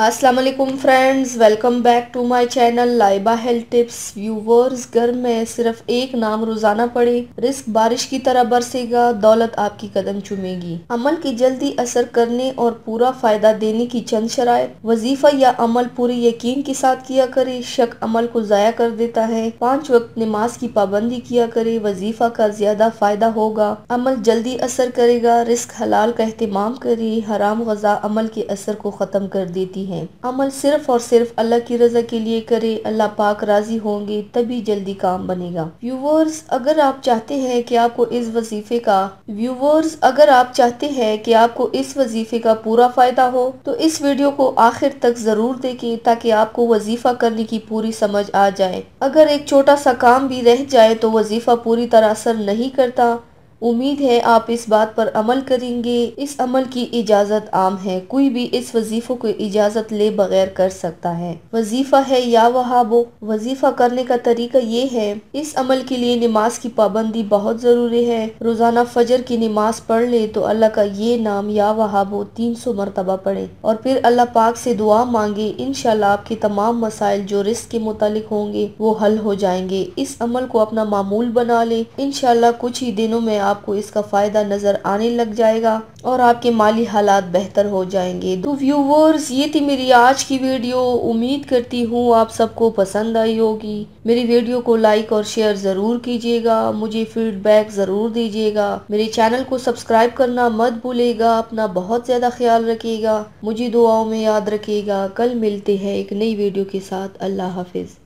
अस्सलाम वालेकुम friends, welcome back to my channel Laiba health tips. Viewers, घर में सिर्फ एक नाम रोजाना पढ़े, रिस्क बारिश की तरह बरसेगा, दौलत आपकी कदम चूमेगी। अमल की जल्दी असर करने और पूरा फायदा देने की चंद शराइत। वजीफा या अमल पूरे यकीन के साथ किया करे, शक अमल को जाया कर देता है। 5 वक्त नमाज की पाबंदी किया करे, वजीफा का ज्यादा फायदा होगा। अमल जल्दी असर करेगा, रिस्क हलाल का एहतमाम करे, हराम गजा अमल के असर को खत्म कर देती है। अमल सिर्फ और सिर्फ अल्लाह की रजा के लिए करे, अल्लाह पाक राजी होंगे तभी जल्दी काम बनेगा। व्यूवर्स, अगर आप चाहते हैं कि आपको इस वजीफे का पूरा फायदा हो तो इस वीडियो को आखिर तक जरूर देखें ताकि आपको वजीफा करने की पूरी समझ आ जाए। अगर एक छोटा सा काम भी रह जाए तो वजीफा पूरी तरह असर नहीं करता। उम्मीद है आप इस बात पर अमल करेंगे। इस अमल की इजाजत आम है, कोई भी इस वजीफे को इजाजत ले बगैर कर सकता है। वजीफा है या वहाबो। वजीफा करने का तरीका ये है। इस अमल के लिए नमाज की पाबंदी बहुत जरूरी है। रोजाना फजर की नमाज पढ़ ले तो अल्लाह का ये नाम या वहाबो 300 मरतबा पढ़े और फिर अल्लाह पाक से दुआ मांगे। इंशाल्लाह आपके तमाम मसाइल जो रिस्क के मुतालिक होंगे वो हल हो जाएंगे। इस अमल को अपना मामूल बना ले, इंशाल्लाह कुछ ही दिनों में आपको इसका फायदा नजर आने लग जाएगा और आपके माली हालात बेहतर हो जाएंगे। तो व्यूवर्स, ये थी मेरी आज की वीडियो। उम्मीद करती हूँ आप सबको पसंद आई होगी। मेरी वीडियो को लाइक और शेयर जरूर कीजिएगा, मुझे फीडबैक जरूर दीजिएगा। मेरे चैनल को सब्सक्राइब करना मत भूलिएगा। अपना बहुत ज्यादा ख्याल रखिएगा, मुझे दुआओं में याद रखिएगा। कल मिलते हैं एक नई वीडियो के साथ। अल्लाह हाफिज।